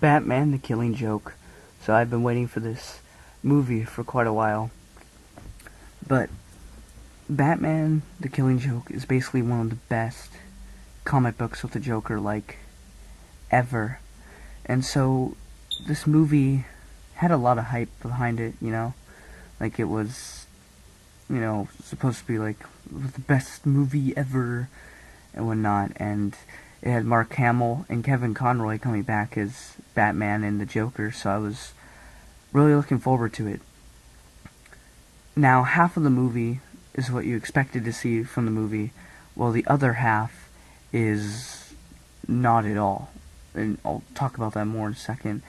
Batman the Killing Joke. So I've been waiting for this movie for quite a while. But Batman the Killing Joke is basically one of the best comic books with the Joker, like, ever. And so this movie had a lot of hype behind it, you know? Like, it was, supposed to be like the best movie ever and whatnot. And it had Mark Hamill and Kevin Conroy coming back as Batman and the Joker, so I was really looking forward to it. Now, half of the movie is what you expected to see from the movie, while the other half is not at all. And I'll talk about that more in a second.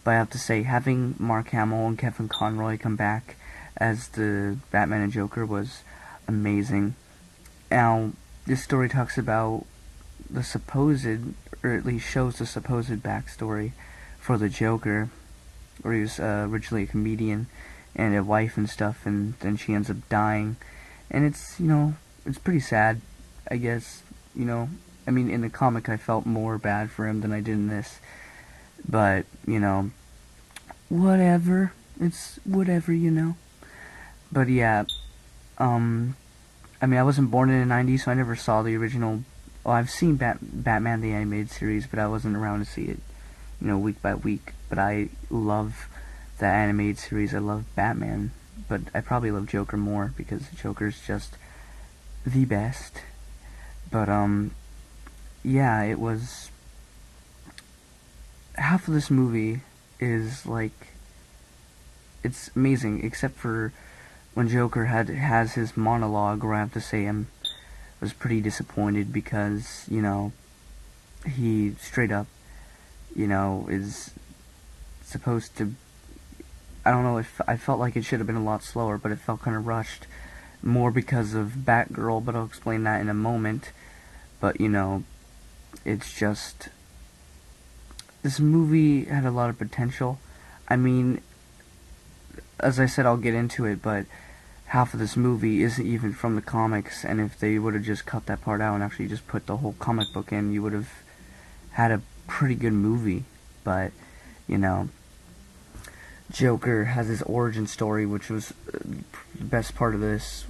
But I have to say, having Mark Hamill and Kevin Conroy come back as the Batman and Joker was amazing. Now, this story talks about the supposed, or at least shows the supposed backstory for the Joker, where he was originally a comedian and a wife and stuff, and then she ends up dying. And it's, it's pretty sad, I guess, I mean, in the comic I felt more bad for him than I did in this. But, whatever. It's whatever. But yeah, I mean, I wasn't born in the 90s, so I never saw the original. Well, I've seen Batman the Animated Series, but I wasn't around to see it, week by week. But I love the animated series. I love Batman, but I probably love Joker more because Joker's just the best. But, yeah, it was... Half of this movie is, like... It's amazing, except for when Joker has his monologue, where I have to say I was pretty disappointed because, he straight up, is supposed to... I don't know, if I felt like it should have been a lot slower, but it felt kind of rushed. More because of Batgirl, but I'll explain that in a moment. But, it's just... This movie had a lot of potential. I mean, as I said, I'll get into it, but half of this movie isn't even from the comics, and if they would have just cut that part out and actually just put the whole comic book in, you would have had a pretty good movie. But, Joker has his origin story, which was the best part of this,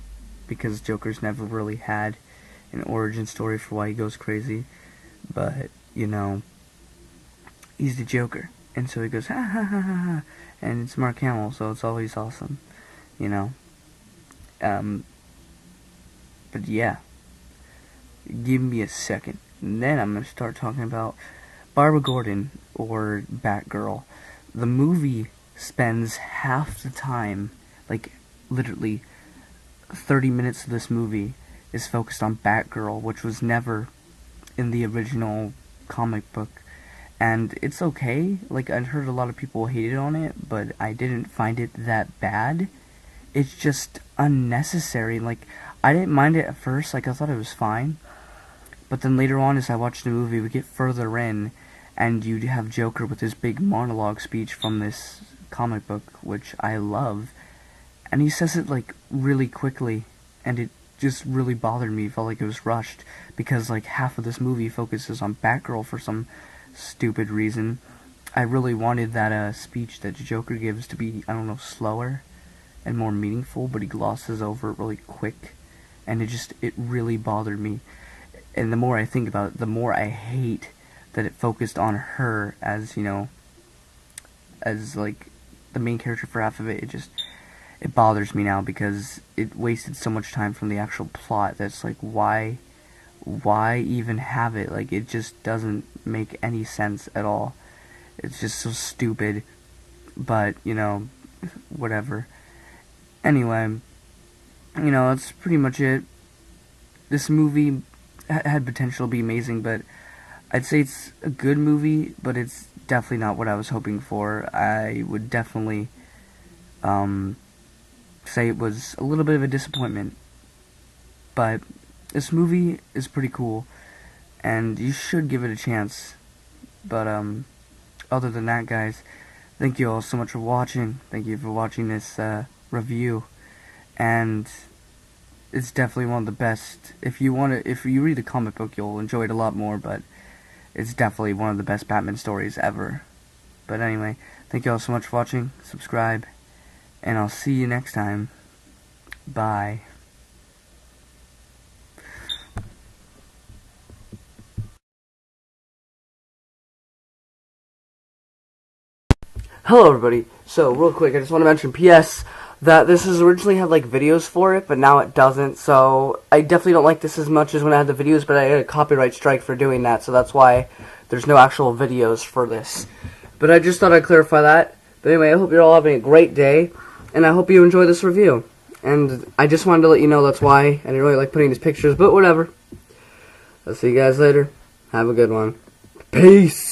because Joker's never really had an origin story for why he goes crazy. But, he's the Joker, and so he goes, ha ha ha ha ha, and it's Mark Hamill, so it's always awesome, But yeah, give me a second, and then I'm going to start talking about Barbara Gordon, or Batgirl. The movie spends half the time, like, literally 30 minutes of this movie is focused on Batgirl, which was never in the original comic book. And it's okay, like, I've heard a lot of people hated on it, but I didn't find it that bad. It's just unnecessary. Like, I didn't mind it at first, like, I thought it was fine. But then later on, as I watched the movie, we get further in, and you have Joker with his big monologue speech from this comic book, which I love. And he says it, like, really quickly, and it just really bothered me. Felt like it was rushed, because, like, half of this movie focuses on Batgirl for some stupid reason. I really wanted that speech that Joker gives to be, I don't know, slower and more meaningful, but he glosses over it really quick, and it really bothered me. And the more I think about it, the more I hate that it focused on her as, as, like, the main character for half of it. It bothers me now, because it wasted so much time from the actual plot that's, like, why even have it? Like, it just doesn't make any sense at all. It's just so stupid. But, whatever. Anyway, that's pretty much it. This movie had potential to be amazing, but I'd say it's a good movie, but it's definitely not what I was hoping for. I would definitely say it was a little bit of a disappointment. But this movie is pretty cool, and you should give it a chance. But, other than that, guys, thank you all so much for watching. Thank you for watching this, review. And it's definitely one of the best. If you read the comic book, you'll enjoy it a lot more, but it's definitely one of the best Batman stories ever. But anyway, thank you all so much for watching. Subscribe, and I'll see you next time. Bye. Hello everybody. So real quick, I just want to mention PS that this has originally had like videos for it, but now it doesn't. So I definitely don't like this as much as when I had the videos, but I had a copyright strike for doing that, so that's why there's no actual videos for this. But I just thought I'd clarify that. But anyway, I hope you're all having a great day, and I hope you enjoy this review. And I just wanted to let you know that's why I didn't really like putting these pictures, but whatever. I'll see you guys later. Have a good one. Peace!